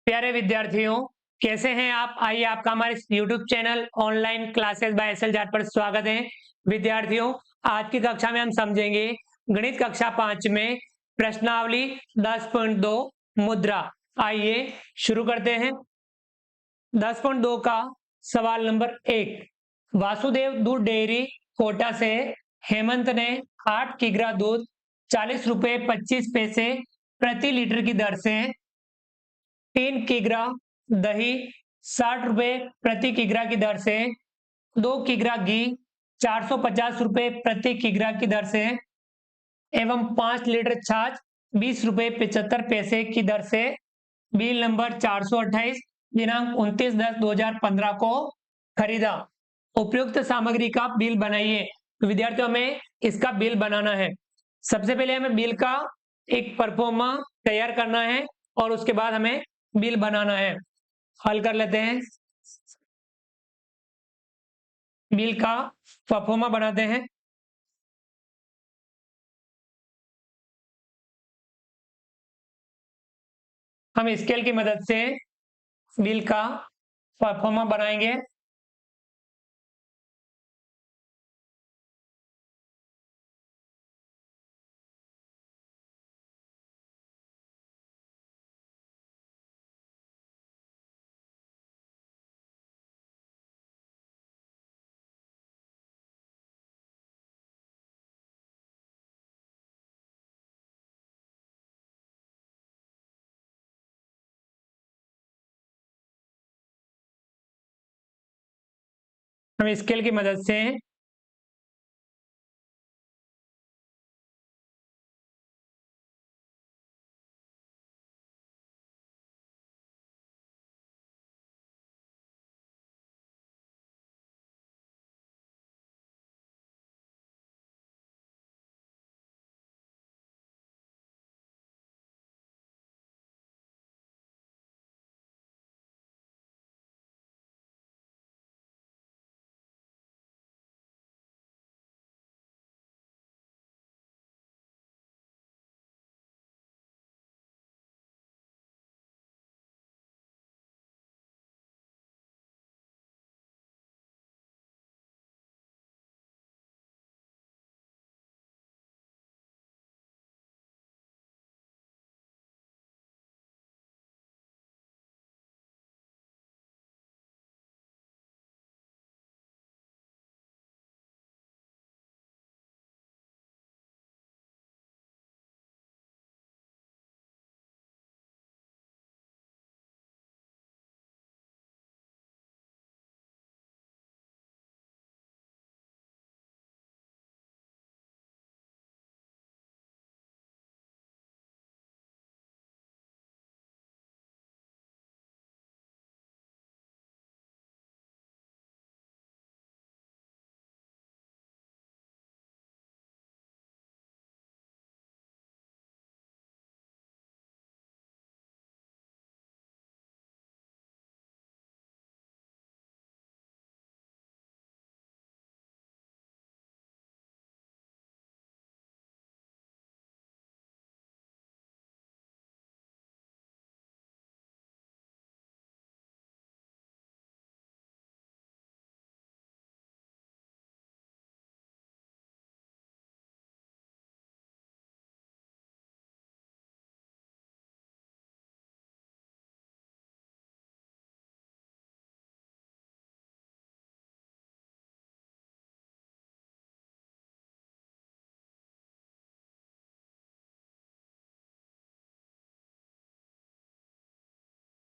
प्यारे विद्यार्थियों, कैसे हैं आप? आइए आपका हमारे YouTube channel online classes by SL Jat पर स्वागत है। विद्यार्थियों, आज की कक्षा में हम समझेंगे गणित कक्षा 5 में प्रश्नावली 10.2 मुद्रा। आइए शुरू करते हैं। 10.2 का सवाल नंबर 1। वासुदेव दूध डेयरी कोटा से हेमंत ने 8 किग्रा दूध 40 रुपये 25 पैसे प्रति लीटर की दर से 3 किग्रा दही 60 रुपये प्रति किग्रा की दर से 2 किग्रा घी 450 रुपये प्रति किग्रा की दर से एवं 5 लीटर छाछ 20 रुपये 75 पैसे की दर से बिल नंबर 428 दिनांक 29/10/2015 को खरीदा। उपयुक्त सामग्री का बिल बनाइए। तो विद्यार्थियों, हमें इसका बिल बनाना है। सबसे पहले हमें बिल का एक परफॉर्मा तैयार करना है और उसके बाद हमें बिल बनाना है। हल कर लेते हैं। बिल का परफॉर्मा बनाते हैं। हम स्केल की मदद से बिल का परफॉर्मा बनाएंगे। हम स्केल की मदद से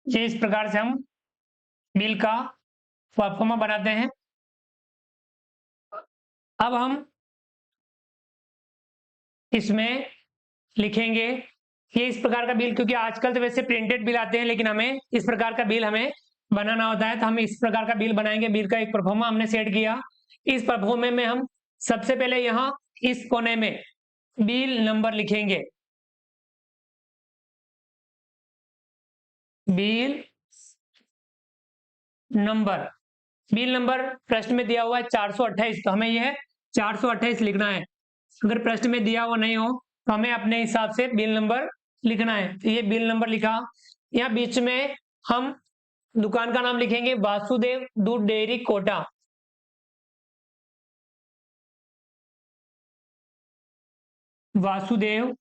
ये इस प्रकार से हम बिल का परफॉर्मा बनाते हैं। अब हम इसमें लिखेंगे ये इस प्रकार का बिल, क्योंकि आजकल तो वैसे प्रिंटेड बिल आते हैं, लेकिन हमें इस प्रकार का बिल हमें बनाना होता है। तो हम इस प्रकार का बिल बनाएंगे। बिल का एक परफॉर्मा हमने सेट किया। इस परफॉर्मे में हम सबसे पहले यहाँ इस कोने में बिल नंबर लिखेंगे। बिल नंबर, बिल नंबर प्रश्न में दिया हुआ है 428, तो हमें यह 428 लिखना है। अगर प्रश्न में दिया हुआ नहीं हो तो हमें अपने हिसाब से बिल नंबर लिखना है। तो ये बिल नंबर लिखा। यहाँ बीच में हम दुकान का नाम लिखेंगे वासुदेव दूध डेयरी कोटा। वासुदेव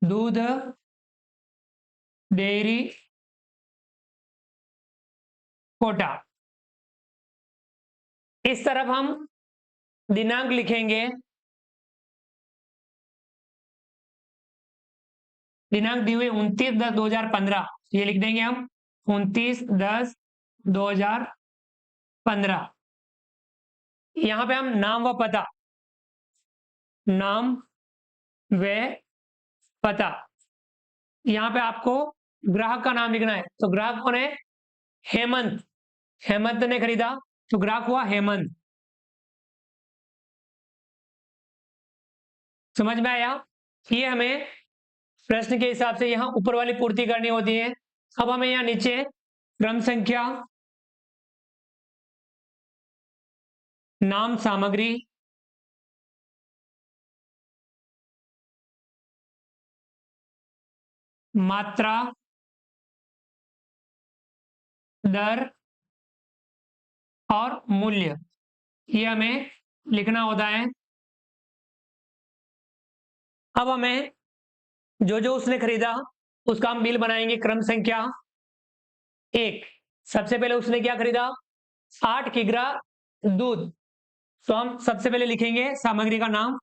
दूध डेयरी कोटा। इस तरफ हम दिनांक लिखेंगे, दिनांक दी हुई 29/10/2015, ये लिख देंगे हम 29/10/2015। यहां पे हम नाम व पता, नाम व पता, यहां पे आपको ग्राहक का नाम लिखना है। तो ग्राहक कौन है? हेमंत। हेमंत ने खरीदा तो ग्राहक हुआ हेमंत। समझ में आया? ये हमें प्रश्न के हिसाब से यहाँ ऊपर वाली पूर्ति करनी होती है। अब हमें यहाँ नीचे क्रम संख्या, नाम सामग्री, मात्रा, दर और मूल्य, ये हमें लिखना होता है। अब हमें जो जो उसने खरीदा उसका हम बिल बनाएंगे। क्रम संख्या 1, सबसे पहले उसने क्या खरीदा? 8 किग्रा दूध। तो हम सबसे पहले लिखेंगे सामग्री का नाम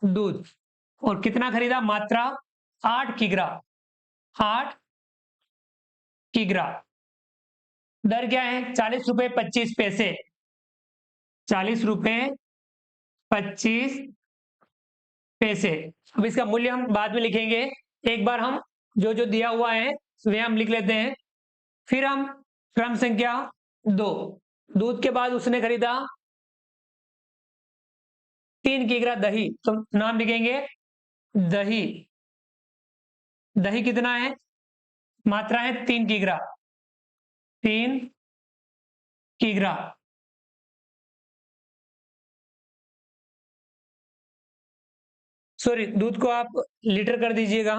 दूध, और कितना खरीदा? मात्रा 8 किग्रा। 8 किग्रा। दर क्या है? 40 रुपए 25 पैसे। 40 रुपए 25 पैसे। अब इसका मूल्य हम बाद में लिखेंगे। एक बार हम जो जो दिया हुआ है वे हम लिख लेते हैं। फिर हम क्रम संख्या 2, दूध के बाद उसने खरीदा 3 किग्रा दही। तो नाम लिखेंगे दही। दही कितना है? मात्रा है 3 किग्रा। 3 किग्रा। सॉरी, दूध को आप लीटर कर दीजिएगा।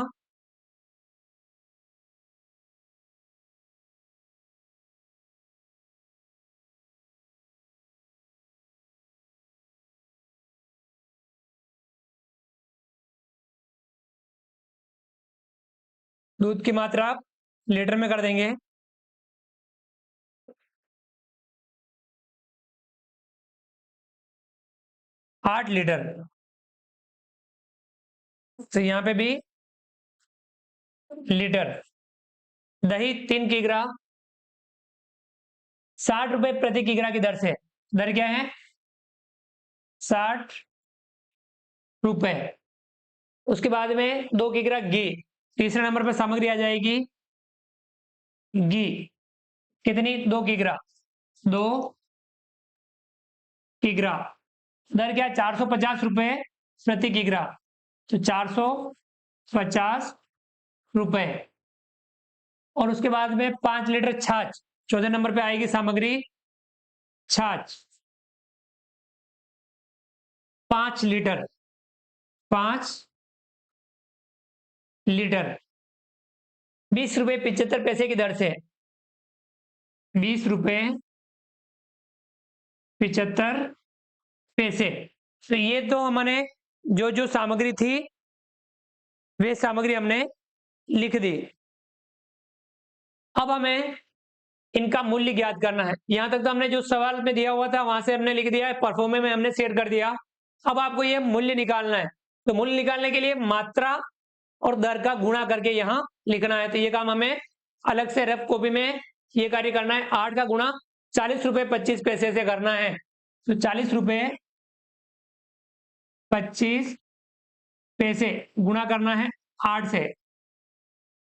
दूध की मात्रा आप लीटर में कर देंगे। 8 लीटर। तो यहां पे भी लीटर। दही 3 किग्रा, 60 रुपए प्रति किग्रा की दर से। दर क्या है? 60 रुपए। उसके बाद में 2 किग्रा घी। तीसरे नंबर पर सामग्री आ जाएगी घी। कितनी? 2 किग्रा। 2 किग्रा। दर क्या? 450 रुपए प्रति किग्रा। तो 450 रुपए। और उसके बाद में 5 लीटर छाछ। चौथे नंबर पे आएगी सामग्री छाछ। 5 लीटर। 5 लीटर। 20 रुपए 75 पैसे की दर से। 20 रुपए 75 पैसे। तो ये तो हमने जो जो सामग्री थी वे सामग्री हमने लिख दी। अब हमें इनका मूल्य ज्ञात करना है। यहां तक तो हमने जो सवाल में दिया हुआ था वहां से हमने लिख दिया है, परफॉर्मे में हमने सेट कर दिया। अब आपको ये मूल्य निकालना है। तो मूल्य निकालने के लिए मात्रा और दर का गुणा करके यहां लिखना है। तो ये काम हमें अलग से रफ कॉपी में ये कार्य करना है। 8 का गुणा 40 रुपए 25 पैसे से करना है। तो 40 रुपए 25 पैसे गुणा करना है 8 से।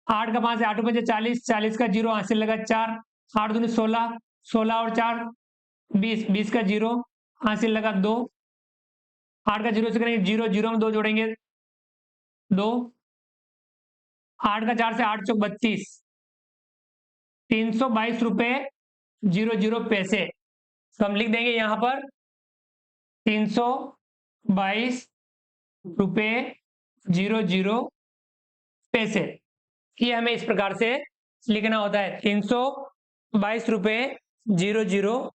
8 का 5 से 8 रुपए 40, 40 का जीरो हासिल लगा 4, 8 दूनी 16, 16 और 4 20, 20 का जीरो हासिल लगा 2, 8 का जीरो से करेंगे जीरो, जीरो में 2 जोड़ेंगे 2, 8 का 4 से 8 चौक 32, 322 रुपए 00 पैसे। तो हम लिख देंगे यहां पर 322 रुपए 00 पैसे। ये हमें इस प्रकार से लिखना होता है 322.00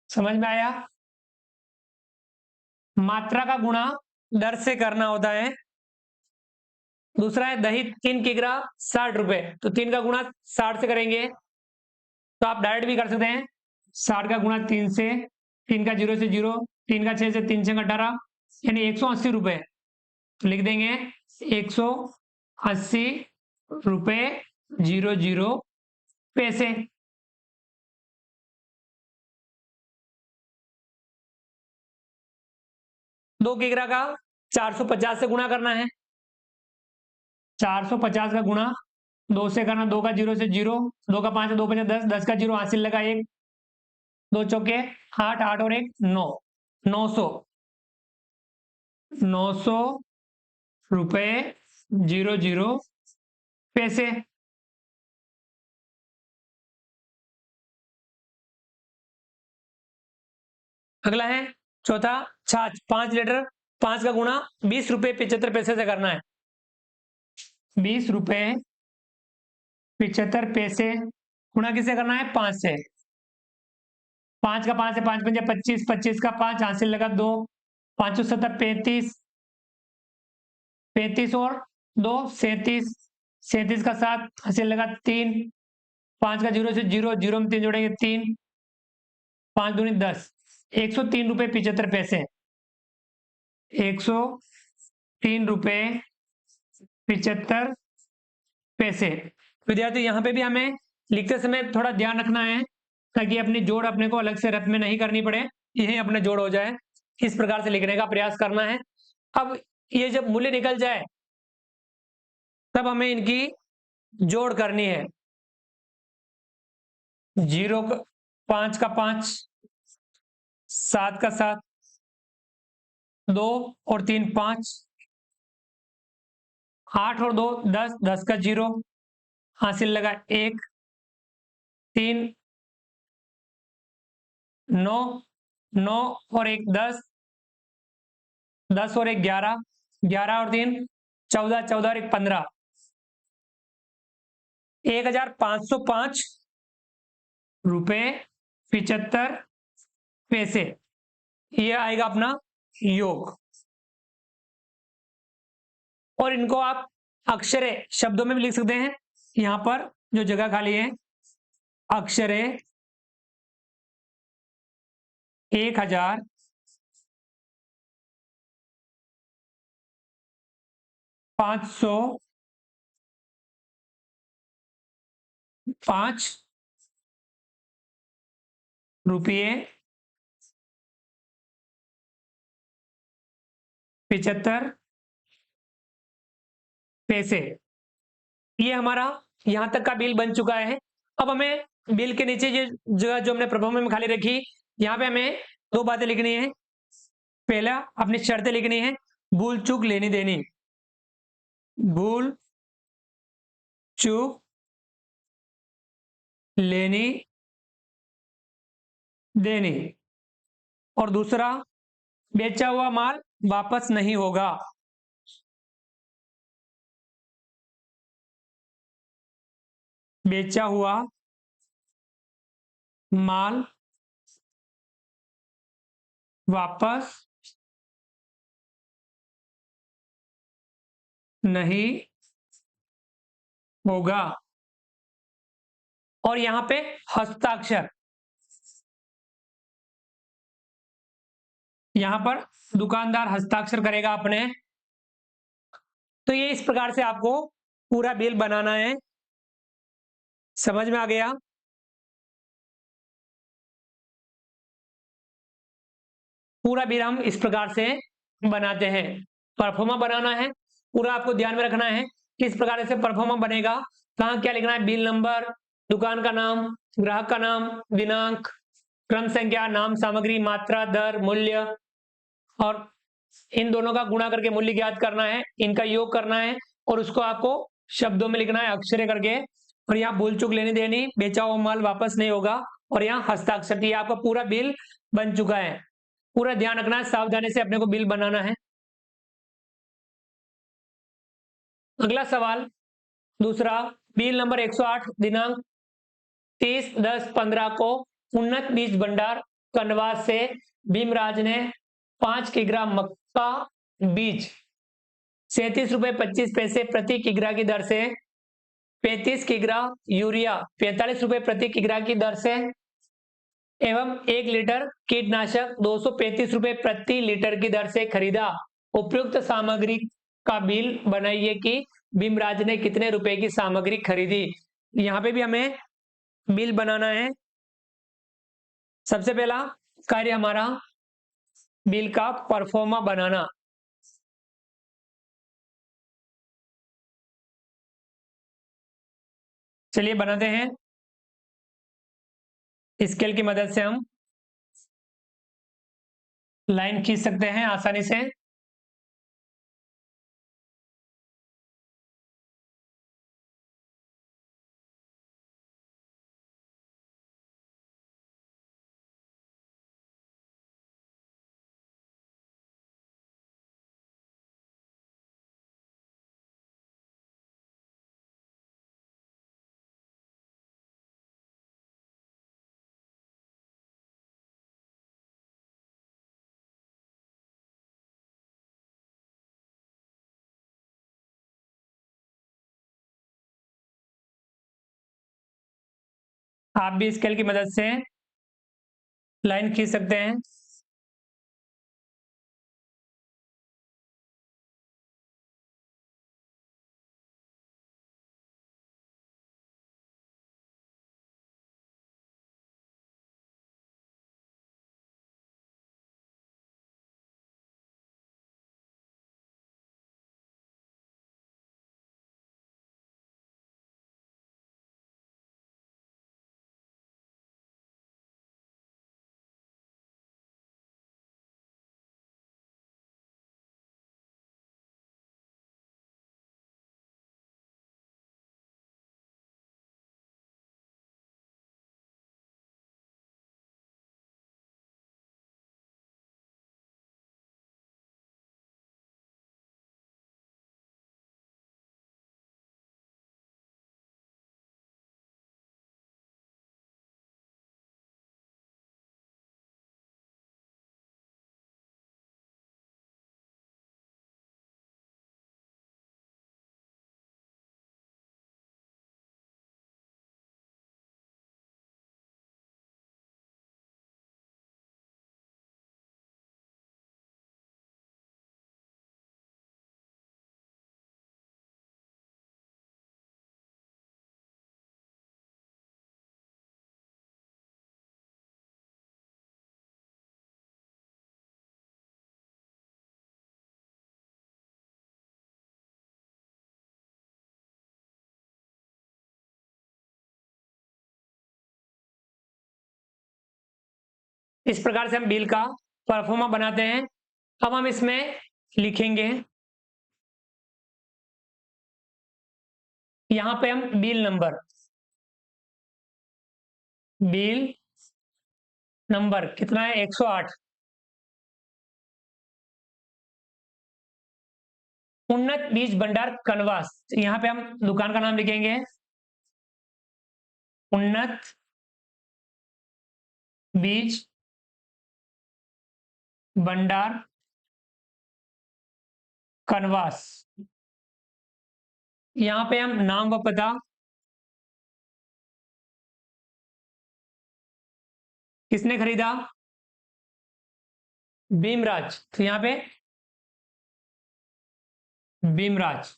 समझ में आया। मात्रा का गुणा दर से करना होता है। दूसरा है दही 3 किग्रा 60 रुपए, तो 3 का गुणा 60 से करेंगे, तो आप डायरेक्ट भी कर सकते हैं। 60 का गुणा 3 से, 3 का 0 से 0, 3 का 6 से, 3 6 18, यानी 180 रुपए। तो लिख देंगे 180 रुपए 00 पैसे। 2 किग्रा का 450 से गुणा करना है। 450 का गुणा 2 से करना, 2 का 0 से 0, 2 का 5 2 5 10, 10 का 0 हासिल लगा 1, 2 चौके 8, 8 और 1 9, 900 रुपए 00 पैसे। अगला है चौथा, छाछ 5 लीटर, 5 का गुणा 20 रुपए 75 पैसे से करना है। 20 रुपए 75 पैसे गुणा किससे करना है? 5 से। 5 का 5 से 5 पंजे 25, 25 का 5 हासिल लगा 2, 5 7 35, 35 और 2 37, 37 का 7 हासिल लगा 3, 5 का 0 से 0, 0 में 3 जोड़ेंगे 3, 5 दूनी 10, 103 रुपए 75 पैसे। 103 रुपए 75 पैसे। विद्यार्थी यहाँ पे भी हमें लिखते समय थोड़ा ध्यान रखना है, ताकि अपनी जोड़ अपने को अलग से रफ में नहीं करनी पड़े, यही अपने जोड़ हो जाए, इस प्रकार से लिखने का प्रयास करना है। अब ये जब मूल्य निकल जाए तब हमें इनकी जोड़ करनी है। 0 का 5 का 5, 7 का 7, 2 और 3 5, 8 और 2 10, 10 का 0 हासिल लगा 1, 3 9, 9 और 1 10, 10 और 1 11, 11 और 3 14, 14 और 1 15, 1505 रुपए 75 पैसे। ये आएगा अपना योग। और इनको आप अक्षरे शब्दों में भी लिख सकते हैं। यहां पर जो जगह खाली है, अक्षरे 1000 505 रुपये 75 पैसे। ये हमारा यहां तक का बिल बन चुका है। अब हमें बिल के नीचे ये जगह जो हमने परफॉर्मेंस में खाली रखी, यहाँ पे हमें 2 बातें लिखनी है। पहला, अपनी शर्तें लिखनी है, भूल चूक लेनी देनी, भूल चूक लेनी देनी। और दूसरा, बेचा हुआ माल वापस नहीं होगा। बेचा हुआ माल वापस नहीं होगा। और यहां पे हस्ताक्षर, यहां पर दुकानदार हस्ताक्षर करेगा अपने। तो ये इस प्रकार से आपको पूरा बिल बनाना है। समझ में आ गया? पूरा बिल हम इस प्रकार से बनाते हैं। परफॉर्मा बनाना है, पूरा आपको ध्यान में रखना है किस प्रकार से परफॉर्मा बनेगा, कहाँ क्या लिखना है, बिल नंबर, दुकान का नाम, ग्राहक का नाम, दिनांक, क्रम संख्या, नाम, सामग्री, मात्रा, दर, मूल्य, और इन दोनों का गुणा करके मूल्य ज्ञात करना है, इनका योग करना है, और उसको आपको शब्दों में लिखना है अक्षरे करके। और यहाँ भूल चूक लेनी देनी, बेचा हुआ माल वापस नहीं होगा, और यहाँ हस्ताक्षर। ये आपका पूरा बिल बन चुका है। पूरा ध्यान रखना है, सावधानी से अपने को बिल बनाना है। अगला सवाल दूसरा, बिल नंबर 108 दिनांक 30/10/15 को उन्नत बीज भंडार कनवास से भीमराज ने 5 किग्रा मक्का बीज 37 रुपए 25 पैसे प्रति किग्रा की दर से 35 किग्रा यूरिया 45 रुपए प्रति किग्रा की दर से एवं 1 लीटर कीटनाशक 235 रुपए प्रति लीटर की दर से खरीदा। उपयुक्त सामग्री का बिल बनाइए कि भीमराज ने कितने रुपए की सामग्री खरीदी। यहाँ पे भी हमें बिल बनाना है। सबसे पहला कार्य हमारा बिल का परफॉर्मा बनाना। चलिए बनाते हैं। स्केल की मदद से हम लाइन खींच सकते हैं आसानी से। आप भी स्केल की मदद से लाइन खींच सकते हैं। इस प्रकार से हम बिल का परफॉर्मा बनाते हैं। अब हम इसमें लिखेंगे, यहां पे हम बिल नंबर कितना है 108, उन्नत बीज भंडार कनवास। यहां पे हम दुकान का नाम लिखेंगे उन्नत बीज भंडार कनवास। यहां पे हम नाम व पता किसने खरीदा, भीमराज, तो यहां पे भीमराज।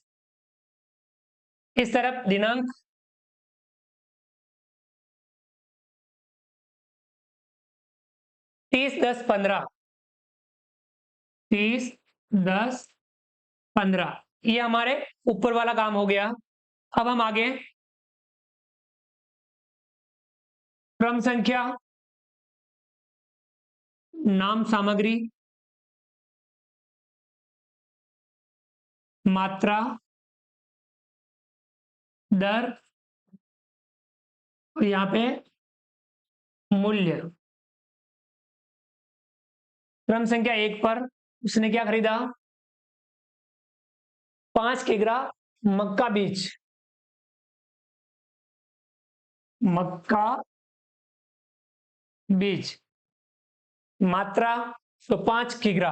इस तरफ दिनांक 30/10/15, 30/10/15, ये हमारे ऊपर वाला काम हो गया। अब हम आगे क्रम संख्या, नाम सामग्री, मात्रा, दर, और यहाँ पे मूल्य। क्रम संख्या 1 पर उसने क्या खरीदा, 5 किग्रा मक्का बीज, मक्का बीज, मात्रा तो 5 किग्रा,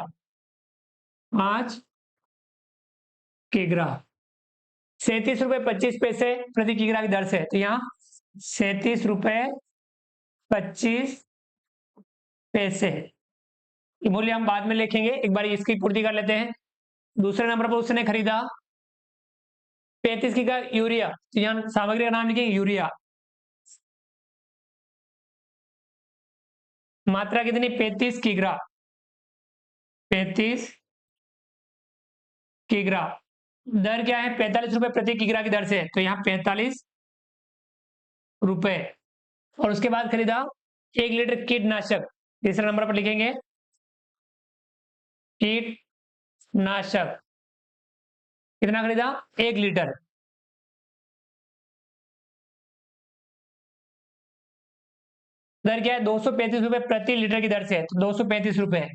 5 किग्रा, 37 रुपए 25 पैसे प्रति किग्रा की दर से। तो यहाँ 37 रुपए 25 पैसे, ये मूल्य हम बाद में लिखेंगे, एक बार इसकी पूर्ति कर लेते हैं। दूसरे नंबर पर उसने खरीदा 35 किग्रा यूरिया, तो यहाँ सामग्री का नाम लिखेंगे यूरिया, मात्रा कितनी 35 किग्रा, 35 किग्रा, दर क्या है 45 रुपए प्रति किग्रा की दर से, तो यहाँ 45 रुपए। और उसके बाद खरीदा 1 लीटर कीटनाशक, तीसरे नंबर पर लिखेंगे कीटनाशक, कितना खरीदा 1 लीटर, दर क्या है 235 रुपए प्रति लीटर की दर से, तो 235 रुपए।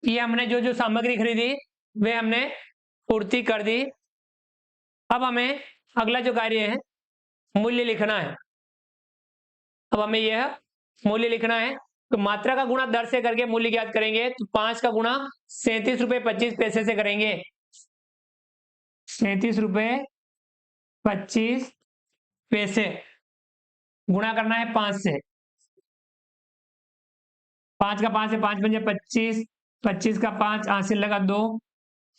ये हमने जो जो सामग्री खरीदी वे हमने पूर्ति कर दी। अब हमें अगला जो कार्य है मूल्य लिखना है। अब हमें यह मूल्य लिखना है, तो मात्रा का गुणा दर से करके मूल्य ज्ञात करेंगे। तो 5 का गुणा 37 रुपए 25 पैसे से करेंगे, 37 रुपए 25 पैसे गुणा करना है 5 से, 5 का 5 है 5 पंजे 25, 25 का 5 हासिल लगा 2,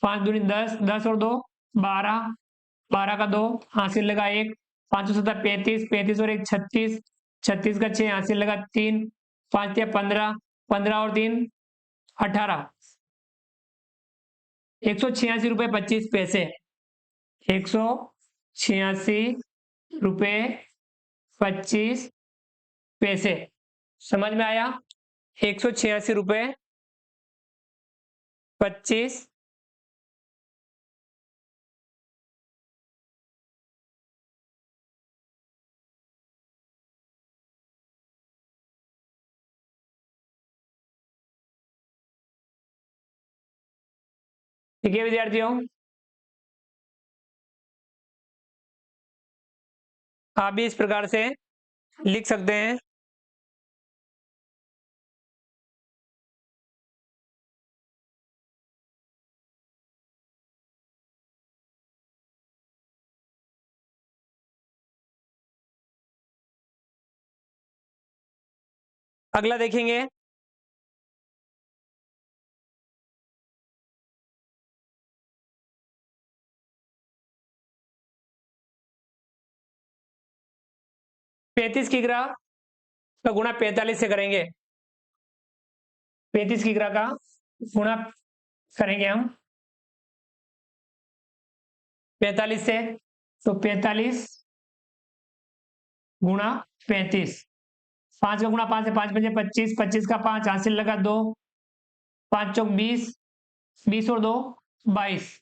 5 दूनी 10, 10 और 2 12, 12 का 2 हासिल लगा 1, 5 7 35, 35 और 1 36, 36 का 6 हासिल लगा 3, 5 15, 15 और 3 18, 186 रुपए 25 पैसे, 186 रुपए 25 पैसे। समझ में आया? 186 रुपए 25। ठीक है विद्यार्थियों, आप भी इस प्रकार से लिख सकते हैं। अगला देखेंगे, पैंतीस किग्रा का गुणा 45 से करेंगे। 35 किग्रा का गुणा करेंगे हम 45 से, तो 45 गुणा 35, 5 का गुणा 5 है 5 पंजे 25, 25 का 5 हासिल लगा 2, 5 चौक 20, 20 और 2 22,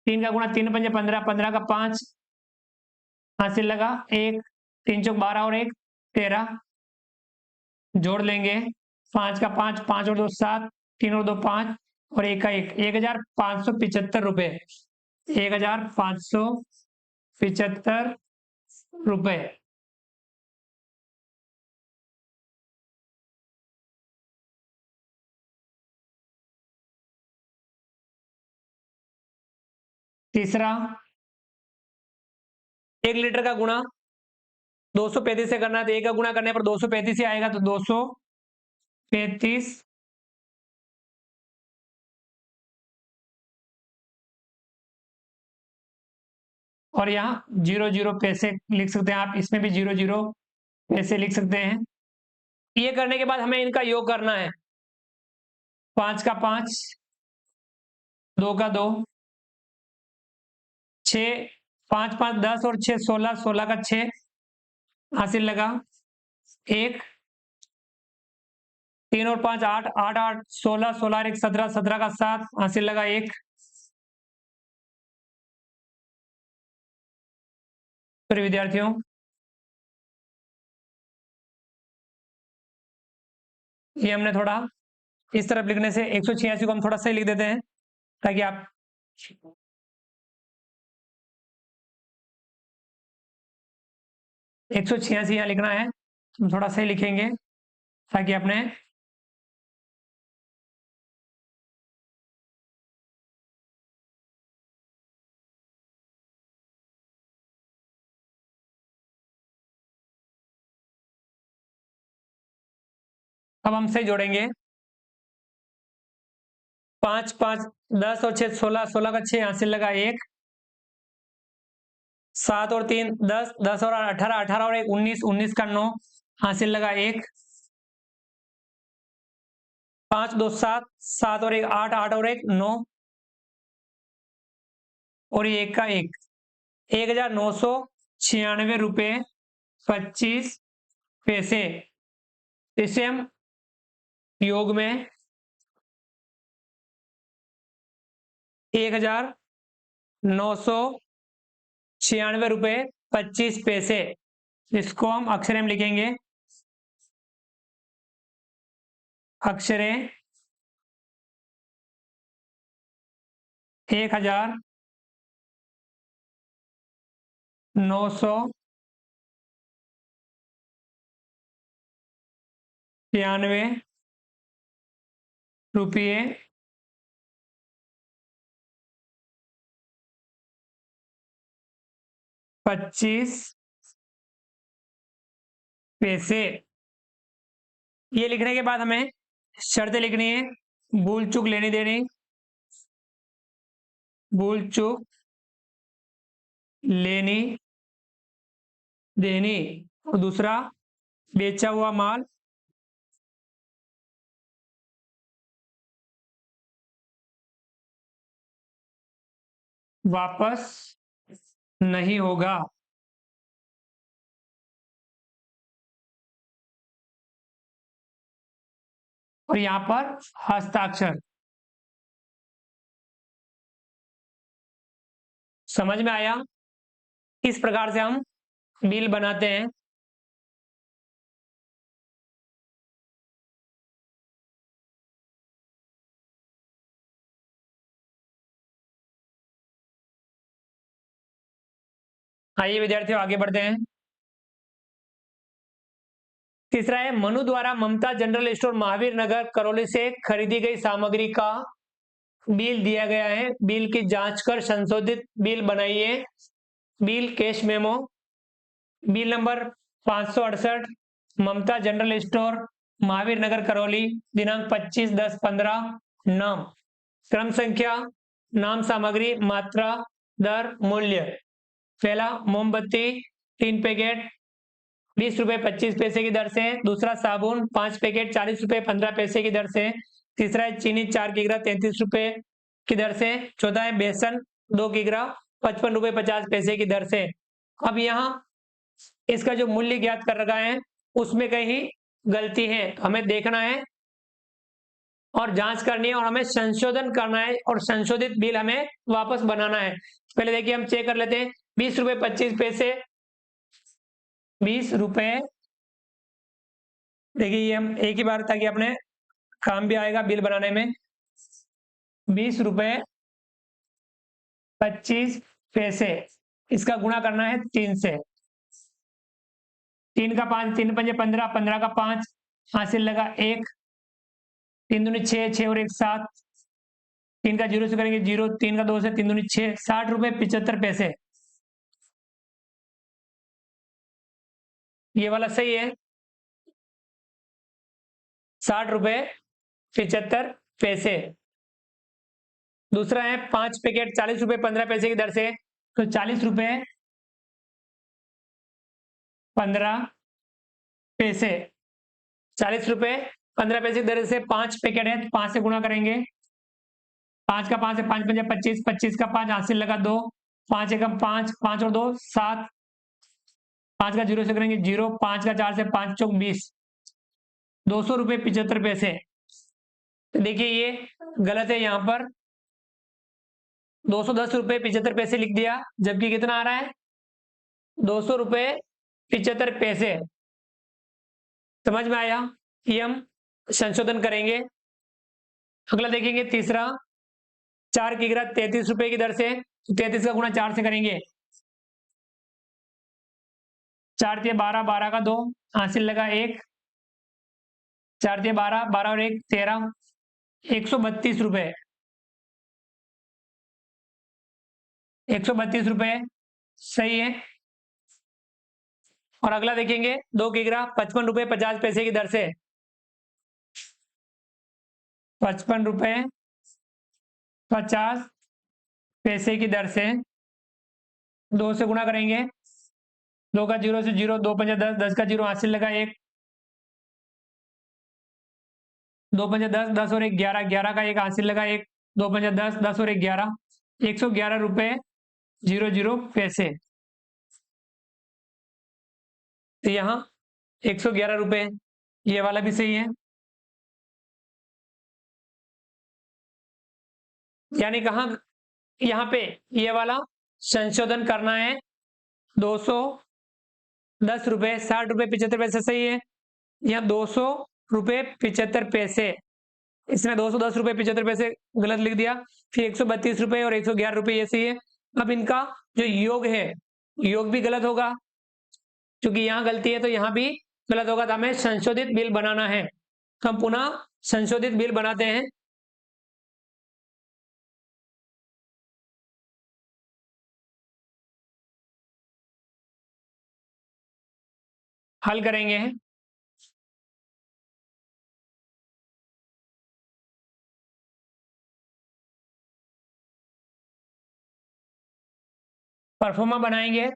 3 का गुणा 3 पंजे 15, 15 का 5 हासिल लगा 1, 3 चौक 12 और 1 13, जोड़ लेंगे 5 का 5, 5 और 2 7, 3 और 2 5 और 1 का 1, 1575 रुपए, 1575 रुपए। तीसरा, 1 लीटर का गुणा 235 से करना है, तो 1 का गुणा करने पर 235 ही आएगा, तो 235 और यहाँ 0 0 पैसे लिख सकते हैं आप, इसमें भी 0 0 पैसे लिख सकते हैं। ये करने के बाद हमें इनका योग करना है, 5 का 5, 2 का 2, 6, 5 5 10 और 6 16, 16 का 6 हासिल लगा 1, 3 और 5 8, 8 8 16, 16 और 1 17, 17 का 7 हासिल लगा 1। फिर विद्यार्थियों, ये हमने थोड़ा इस तरफ लिखने से 186 को हम थोड़ा सही लिख देते हैं ताकि आप 186 यहाँ लिखना है, हम थोड़ा सही लिखेंगे ताकि अपने अब हम सही जोड़ेंगे। 5 5 10 और 6 16, 16 का 6 यहाँ से लगा 1, 7 और 3 10, 10 और 18, 18 और 1 19, 19 का 9 हासिल लगा 1, 5 2 7, 7 और 1 8, 8 और 1 9 और ये 1 का 1, 1996 रुपये 25 पैसे। इसे हम योग में 1996 रुपये 25 पैसे, इसको हम अक्षरे में लिखेंगे। अक्षरे 1996 रुपये 25 पैसे। ये लिखने के बाद हमें शर्तें लिखनी है, भूल चूक लेनी देनी, भूल चूक लेनी देनी, और दूसरा बेचा हुआ माल वापस नहीं होगा। और यहां पर हस्ताक्षर। समझ में आया? इस प्रकार से हम बिल बनाते हैं। आइए विद्यार्थियों आगे बढ़ते हैं। तीसरा है, मनु द्वारा ममता जनरल स्टोर महावीर नगर करौली से खरीदी गई सामग्री का बिल दिया गया है। बिल की जांच कर संशोधित बिल बनाइए। Bill cash memo. Bill number 568, ममता जनरल स्टोर महावीर नगर करौली, दिनांक 25/10/15। नाम, क्रम संख्या, नाम सामग्री, मात्रा, दर, मूल्य। पहला मोमबत्ती 3 पैकेट 20 रुपए 25 पैसे की दर से। दूसरा साबुन 5 पैकेट 40 रुपए 15 पैसे की दर से। तीसरा है चीनी 4 किग्रा 33 रुपए की दर से। चौथा है बेसन 2 किग्रा 55 रुपए 50 पैसे की दर से। अब यहाँ इसका जो मूल्य ज्ञात कर रखा है उसमें कहीं गलती है, हमें देखना है और जांच करनी है और हमें संशोधन करना है और संशोधित बिल हमें वापस बनाना है। पहले देखिए हम चेक कर लेते हैं। 20 रुपए 25 पैसे, 20 रुपए, देखिए ये हम एक ही बार ताकि अपने काम भी आएगा बिल बनाने में। 20 रुपए 25 पैसे, इसका गुणा करना है 3 से। 3 का 5, 3 पंजे 15, 15 का 5 हासिल लगा 1, 3 दूनी 6, 6 और 1 7, 3 का 0 से करेंगे 0, 3 का 2 से 3 दूनी 6, 60 रुपए 75 पैसे। ये वाला सही है, 60 रुपए 75 पैसे। दूसरा है 5 पैकेट 40 रुपए 15 पैसे की दर से, तो 40 रुपए 15 पैसे। 40 रुपए 15 पैसे की दर से 5 पैकेट है तो 5 से गुणा करेंगे। 5 का 5 है, 5 पंजे 25, 25 का 5 हासिल लगा 2, 5 एकम 5, 5 और 2 7, 5 का 0 से करेंगे 0, 5 का 4 से 5 चौक 20, 200 रुपए 75 पैसे। तो देखिए ये गलत है, यहाँ पर 210 रुपए 75 पैसे लिख दिया, जबकि कितना आ रहा है 200 रुपए 75 पैसे। समझ में आया? ये हम संशोधन करेंगे। अगला देखेंगे तीसरा, 4 किग्रा 33 रुपए की दर से, 33 का गुणा 4 से करेंगे। 4 × 12, 12 का 2, हासिल लगा 1, 4 × 12, 12 और 1 13, 132 रुपए, 132 रुपए सही है। और अगला देखेंगे 2 किग्रा 55 रुपए 50 पैसे की दर से, 55 रुपए 50 पैसे की दर से 2 से गुणा करेंगे। 2 का 0 से 0, 2 पंजा 10, 10 का 0 हासिल लगा 1, 2 पंजा 10, 10 और 1 11, 11 का 1 हासिल लगा 1, 2 पंजा 10, 10 और 1 11, 111 रुपए 00 पैसे। तो यहाँ 111 रुपए, ये वाला भी सही है। यानी कहाँ, यहाँ पे ये वाला संशोधन करना है। 210 रुपए 60 रुपए 75 पैसे सही है। यहाँ 200 रुपए 75 पैसे, इसमें 210 रुपए 75 पैसे गलत लिख दिया। फिर 132 रुपए और 111 रुपए ये सही है। अब इनका जो योग है, योग भी गलत होगा, क्योंकि यहाँ गलती है तो यहाँ भी गलत होगा। तो हमें संशोधित बिल बनाना है, तो हम पुनः संशोधित बिल बनाते हैं। हल करेंगे। परफॉर्मा बनाएंगे।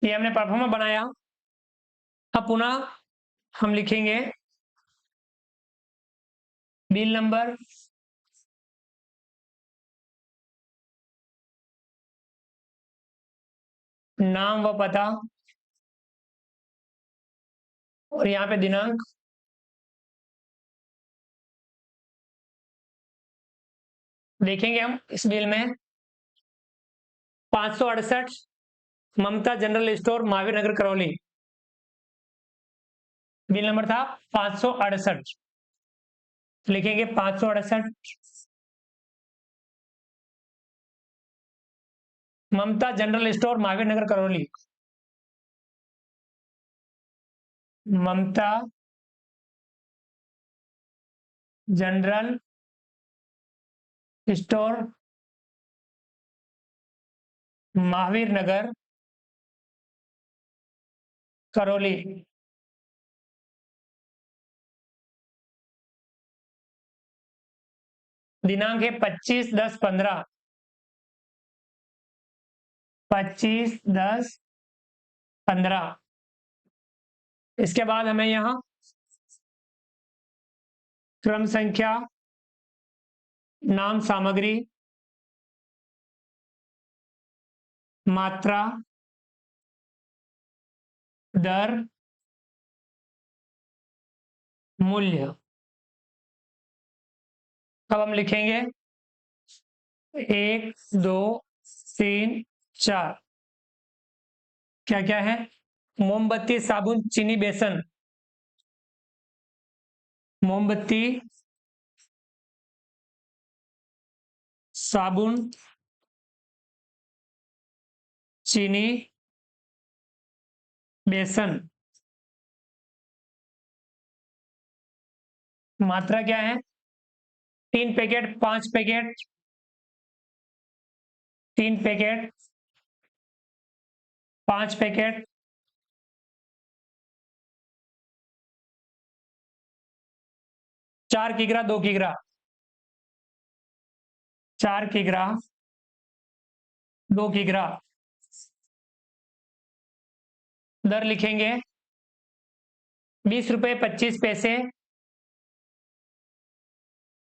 ये हमने परफॉर्मा बनाया। अब पुनः हम लिखेंगे बिल नंबर, नाम व पता, और यहाँ पे दिनांक। देखेंगे हम इस बिल में 568 ममता जनरल स्टोर महावीर नगर करौली, बिल नंबर था 568। लिखेंगे 568 ममता जनरल स्टोर महावीर नगर करौली, ममता जनरल स्टोर महावीर नगर करौली। दिनांक है 25/10/15। 25, 10, 15। इसके बाद हमें यहाँ क्रम संख्या, नाम सामग्री, मात्रा, दर, मूल्य। अब हम लिखेंगे 1, 2, 3, 4। क्या क्या है? मोमबत्ती, साबुन, चीनी, बेसन। मोमबत्ती, साबुन, चीनी, बेसन। मात्रा क्या है? 3 पैकेट, 5 पैकेट, 3 पैकेट, 5 पैकेट, 4 किग्रा, 2 किग्रा। 4 किग्रा, 2 किग्रा। दर लिखेंगे 20 रुपये 25 पैसे,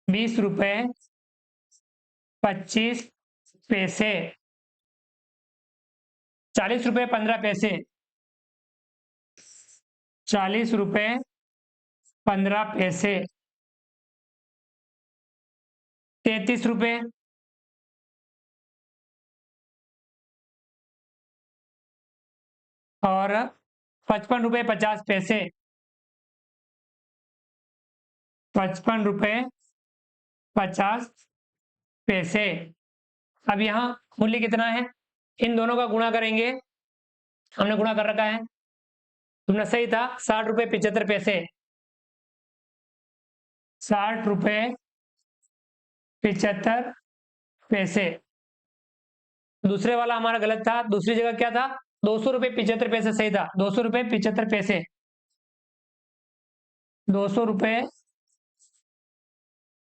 20 रुपये 25 पैसे। 40 रुपये 15 पैसे, 40 रुपये 15 पैसे। 33 रुपये, और 55 रुपये 50 पैसे। 55 रुपये 50 पैसे। अब यहाँ मूल्य कितना है? इन दोनों का गुणा करेंगे। हमने गुणा कर रखा है, तुमने सही था। 60 रुपये 75 पैसे। 60 रुपये 75 पैसे। दूसरे वाला हमारा गलत था, दूसरी जगह क्या था? 200 रुपये 75 पैसे सही था। 200 रुपये 75 पैसे। 200 रुपये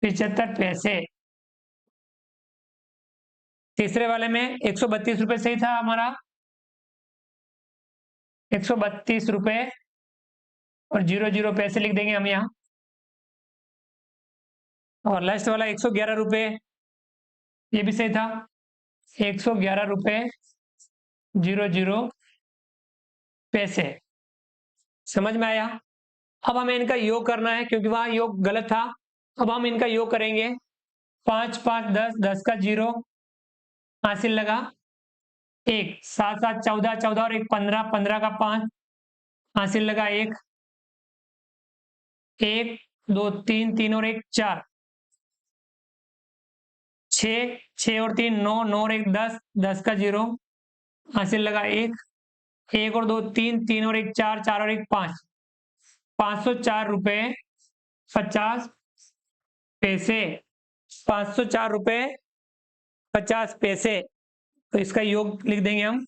75 पैसे। तीसरे वाले में 132 रुपये सही था हमारा। 132 रुपये और 00 पैसे लिख देंगे हम यहाँ। और लास्ट वाला 111 रुपये, ये भी सही था। 111 रुपये 00 पैसे। समझ में आया? अब हमें इनका योग करना है, क्योंकि वहां योग गलत था। अब हम इनका योग करेंगे। 5, 5, 10, 10 का 0 हासिल लगा 1, 7, 7, 14, 14 और 1, 15, 15 का 5 हासिल लगा 1, 1, 2, 3, 3 और 1, 4, 6, 6 और 3, 9, 9 और 1, 10, 10 का 0 हासिल लगा 1, 1 और 2, 3, 3 और 1, 4, 4 और 1, 5, 504 रुपये 50 पैसे। 504 रुपये 50 पैसे। तो इसका योग लिख देंगे हम।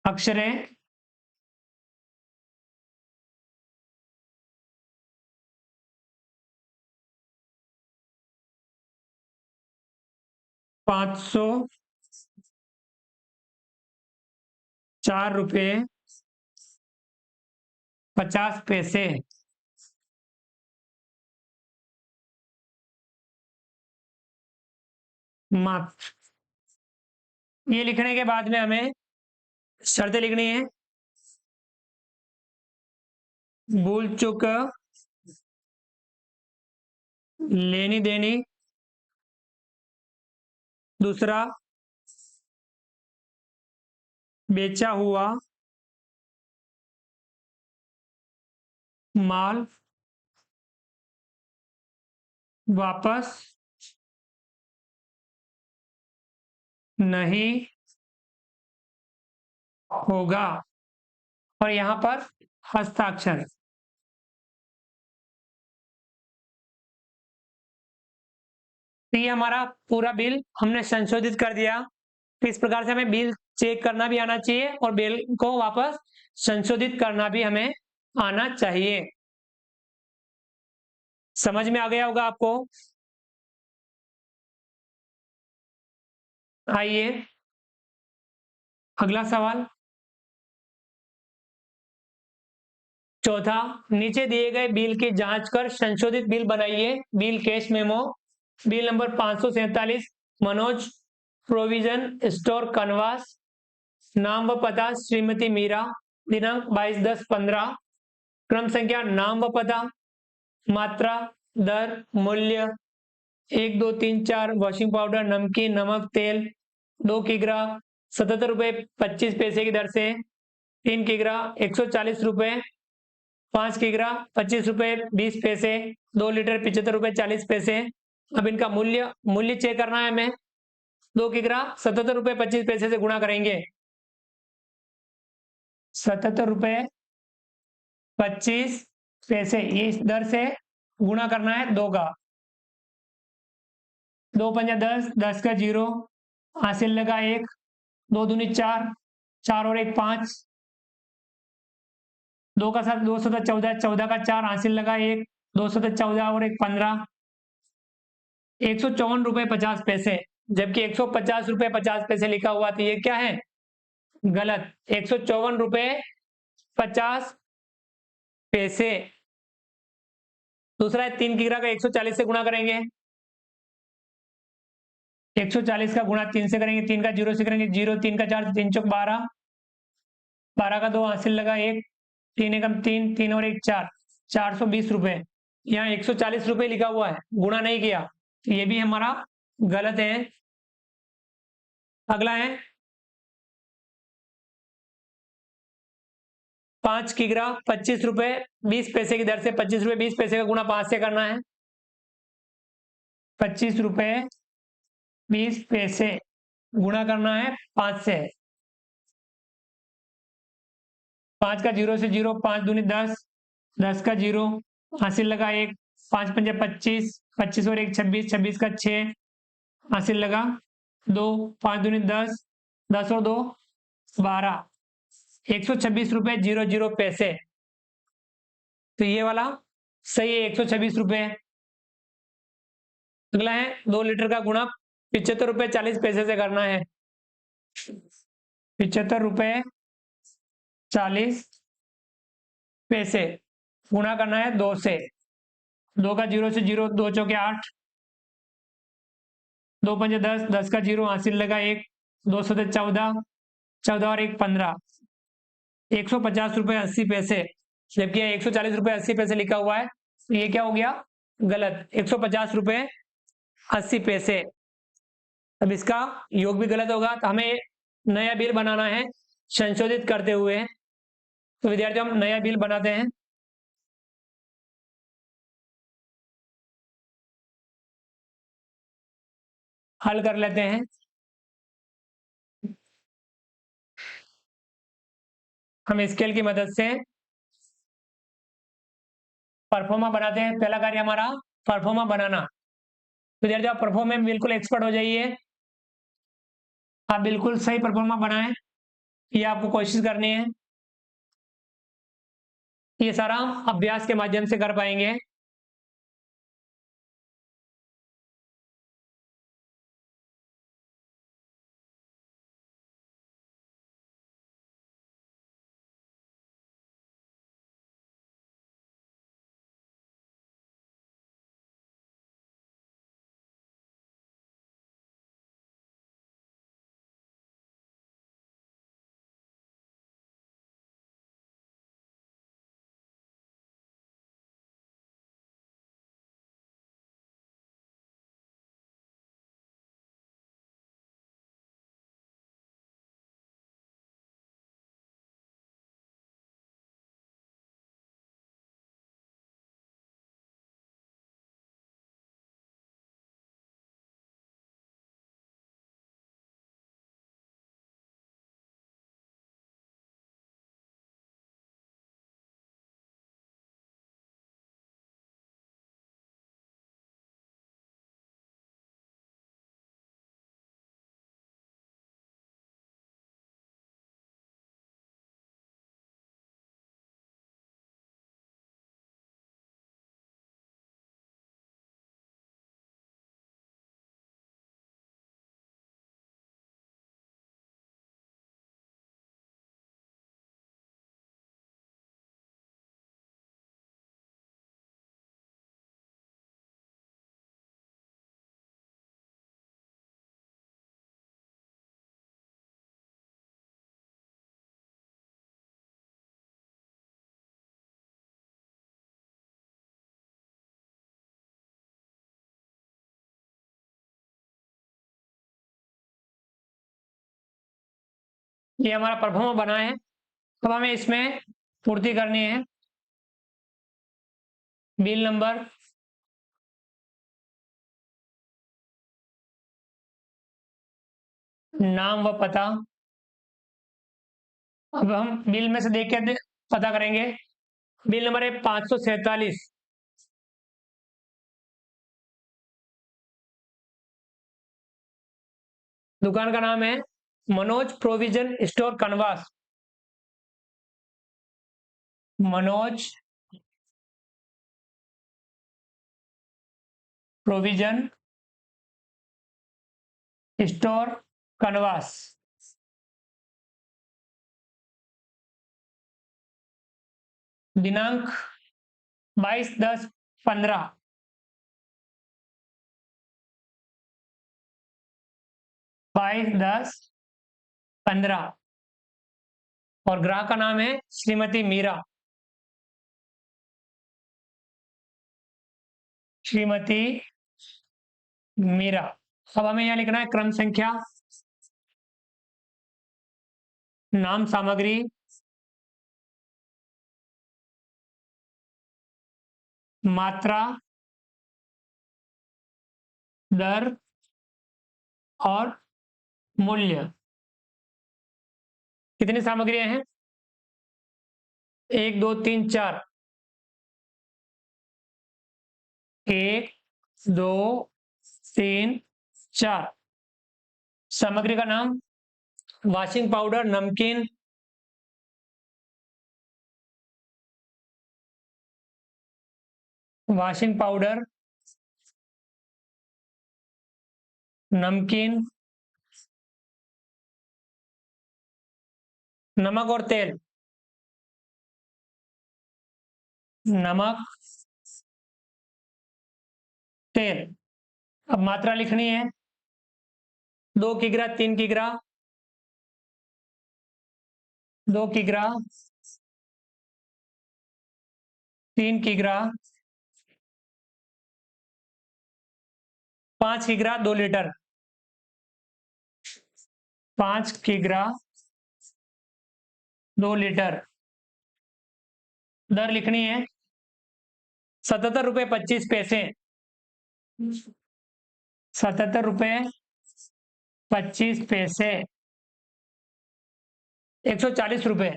अक्षरें 504 रुपये 50 पैसे। मात्र। ये लिखने के बाद में हमें शर्तें लिखनी है। भूल चूक, लेनी देनी। दूसरा, बेचा हुआ माल वापस नहीं होगा। और यहां पर हस्ताक्षर। तो ये हमारा पूरा बिल हमने संशोधित कर दिया। तो इस प्रकार से हमें बिल चेक करना भी आना चाहिए और बिल को वापस संशोधित करना भी हमें आना चाहिए। समझ में आ गया होगा आपको। आइए अगला सवाल। चौथा, नीचे दिए गए बिल की जांच कर संशोधित बिल बनाइए। Bill cash memo, bill number 547, Manoj provision store Kanwas, नाम व पता श्रीमती मीरा, दिनांक 22/10/15, क्रम संख्या नाम व पता, मात्रा, दर, मूल्य 1 2 3 4 वॉशिंग पाउडर, नमकीन, नमक, तेल 2 किग्रा 77 रुपये 25 पैसे की दर से, 3 किग्रा 140 रुपये, 5 किग्रा 25 रुपये 20 पैसे, 2 लीटर 75 रुपये 40 पैसे। अब इनका मूल्य मूल्य चेक करना है हमें। 2 किग्रा 77 रुपये 25 पैसे से गुणा करेंगे। 77 रुपये 25 पैसे ये इस दर से गुणा करना है 2 का। 2 5 10, 10 का 0, हासिल लगा 1, 2 दूनी 4, 4 और 1 5, 2 का 7, 2 7 14, 14 का 4, हासिल लगा 1, 2 7 14 और 1 15, 154 रुपये 50 पैसे। जबकि 150 रुपये 50 पैसे लिखा हुआ था, ये क्या है? गलत। 154 रुपये 50 पैसे। दूसरा है 3 किग्रा का 140 से गुणा करेंगे। 140 का गुणा 3 से करेंगे, 3 का 0 से करेंगे, 0, 3 का 4, 3 चौक 12, 12 का 2, हासिल लगा 1, 3 एकम 3, 3 और 1 4, 420 रुपये। यहाँ 140 रुपये लिखा हुआ है, गुणा नहीं किया, तो ये भी हमारा गलत है। अगला है 5 किग्रा 25 रुपये 20 पैसे की दर से 25 रुपये 20 पैसे का गुणा 5 से करना है। 25 रुपये 20 पैसे गुणा करना है 5 से। 5 का 0 से 0, 5 दूनी 10, 10 का 0, हासिल लगा 1, 5 पंजे 25, 25 और 1 26, 26 का 6, हासिल लगा 2, 5 दूनी 10, 10 और 2 12, 126 रुपये 00 पैसे। तो ये वाला सही है, 126 रुपये। अगला है 2 लीटर का गुणा 75 रुपये 40 पैसे से करना है। 75 रुपये 40 पैसे गुणा करना है 2 से। 2 का 0 से 0, 2 चौके 8, 2 पंजे 10, 10 का 0, हासिल लगा 1, 2 सते 14, 14 और 1 15, 150 रुपये 80 पैसे। जबकि 140 रुपये 80 पैसे लिखा हुआ है, तो ये क्या हो गया? गलत। 150 रुपये 80 पैसे। अब इसका योग भी गलत होगा, तो हमें नया बिल बनाना है संशोधित करते हुए। तो विद्यार्थियों हम नया बिल बनाते हैं। हल कर लेते हैं। हम स्केल की मदद से परफॉर्मा बनाते हैं। पहला कार्य हमारा परफॉर्मा बनाना। विद्यार्थियों आप परफॉर्मा में बिल्कुल एक्सपर्ट हो जाइए। आप बिल्कुल सही परफॉर्मा बनाएं, ये आपको कोशिश करनी है। ये सारा अभ्यास के माध्यम से कर पाएंगे। ये हमारा परफॉर्मा बना है। अब हमें इसमें पूर्ति करनी है। बिल नंबर, नाम व पता। अब हम बिल में से देख के पता करेंगे। बिल नंबर है 547। दुकान का नाम है Manoj provision store Kanwas. Manoj provision store Kanwas. दिनांक 22/10/15। 22/10/15। और ग्राहक का नाम है श्रीमती मीरा। श्रीमती मीरा। अब हमें यहाँ लिखना है क्रम संख्या, नाम सामग्री, मात्रा, दर और मूल्य। कितनी सामग्रियां हैं? 1 2 3 4। 1 2 3 4। सामग्री का नाम वॉशिंग पाउडर, नमकीन, वॉशिंग पाउडर, नमकीन, नमक और तेल। नमक, तेल। अब मात्रा लिखनी है। 2 किग्रा, 3 किग्रा, 2 किग्रा, 3 किग्रा, 5 किग्रा, 2 लीटर। 5 किग्रा, 2 लीटर। दर लिखनी है 77 रुपये 25 पैसे। 77 रुपये 25 पैसे। 140 रुपये।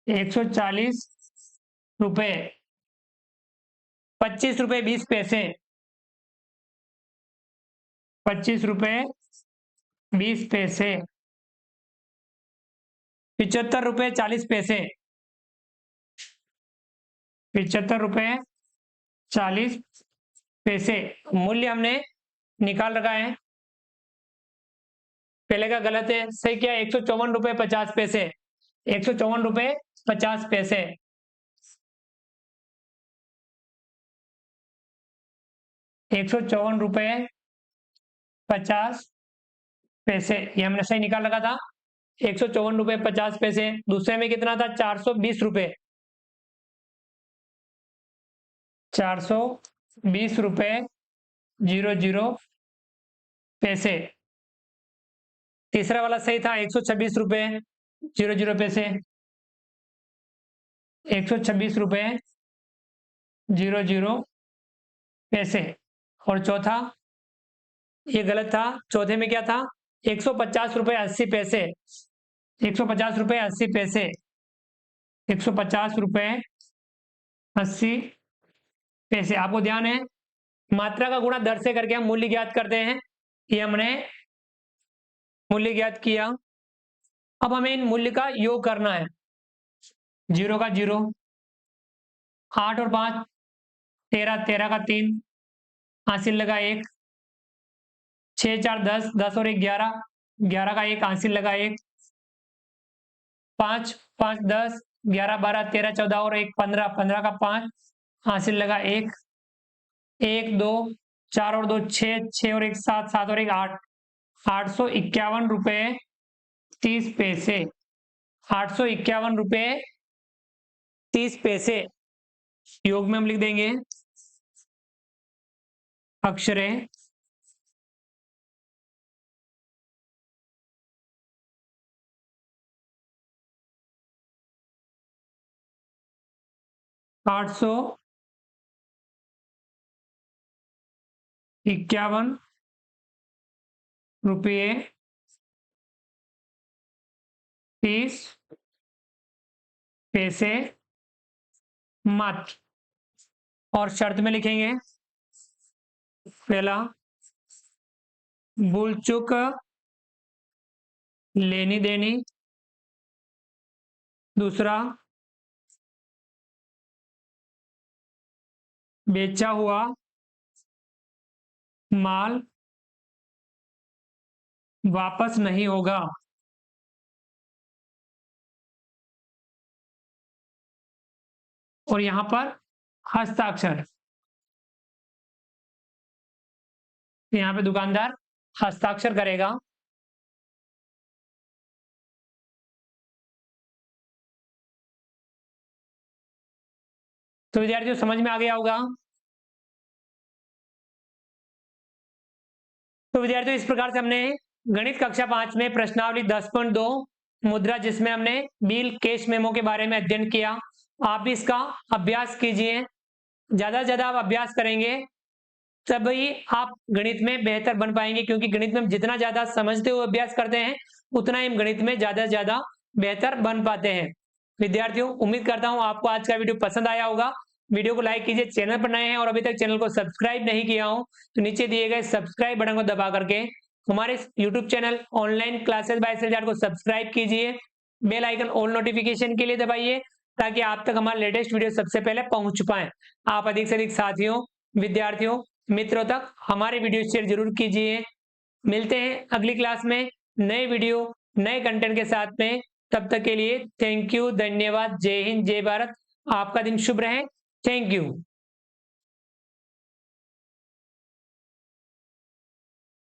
140 रुपये 25 रुपये 20 पैसे। 25 रुपये 20 पैसे। 75 रुपये 40 पैसे। 75 रुपये 40 पैसे। मूल्य हमने निकाल रखा है। पहले का गलत है, सही क्या है? 154 रुपये 50 पैसे। 154 रुपये 50 पैसे। 154 रुपये 50 पैसे, ये हमने सही निकाल रखा था। 154 रुपये 50 पैसे। दूसरे में कितना था? 420 रुपये। 420 रुपये 00 पैसे। तीसरा वाला सही था, 126 रुपये 00 पैसे। 126 रुपये 00 पैसे। और चौथा ये गलत था। चौथे में क्या था? 150 रुपये 80 पैसे। 150 रुपये 80 पैसे। 150 रुपये 80 पैसे। आपको ध्यान है, मात्रा का गुणा दर से करके हम मूल्य ज्ञात करते हैं। ये हमने मूल्य ज्ञात किया। अब हमें इन मूल्य का योग करना है। 0 का 0, 8 और 5 13, 13 का 3, हासिल लगा 1, 6 4 10, 10 और 1 11, 11 का 1, हासिल लगा 1, 5 5 10, 11 12 13 14 और 1 15, 15 का 5, हासिल लगा 1, 1 2 4 और 2 6, 6 और 1 7, 7 और 1 8, 851 रुपये 30 पैसे। 851 रुपये 30 पैसे। योग में हम लिख देंगे अक्षरे, 851 रुपये 30 पैसे मात्र। और शर्त में लिखेंगे, पहला, भूल चूक लेनी देनी, दूसरा, बेचा हुआ माल वापस नहीं होगा। और यहां पर हस्ताक्षर, यहां पे दुकानदार हस्ताक्षर करेगा। तो विद्यार्थियों समझ में आ गया होगा। तो विद्यार्थियों इस प्रकार से हमने गणित कक्षा 5 में प्रश्नावली 10.2 मुद्रा, जिसमें हमने बिल कैश मेमो के बारे में अध्ययन किया। आप भी इसका अभ्यास कीजिए, ज्यादा से ज्यादा आप अभ्यास करेंगे तभी आप गणित में बेहतर बन पाएंगे, क्योंकि गणित में हम जितना ज्यादा समझते हुए अभ्यास करते हैं उतना ही हम गणित में ज्यादा से ज्यादा बेहतर बन पाते हैं। विद्यार्थियों उम्मीद करता हूं आपको आज का वीडियो पसंद आया होगा। वीडियो को लाइक कीजिए, चैनल पर नए हैं और अभी तक चैनल को सब्सक्राइब नहीं किया हो तो नीचे दिए गए सब्सक्राइब बटन को दबा करके हमारे YouTube channel online classes by SL को सब्सक्राइब कीजिए। बेल आइकन ऑल नोटिफिकेशन के लिए दबाइए ताकि आप तक हमारे लेटेस्ट वीडियो सबसे पहले पहुंच पाए। आप अधिक से अधिक साथियों, विद्यार्थियों, मित्रों तक हमारे वीडियो शेयर जरूर कीजिए। मिलते हैं अगली क्लास में नए वीडियो नए कंटेंट के साथ में। तब तक के लिए थैंक यू, धन्यवाद, जय हिंद, जय भारत। आपका दिन शुभ रहे। Thank you.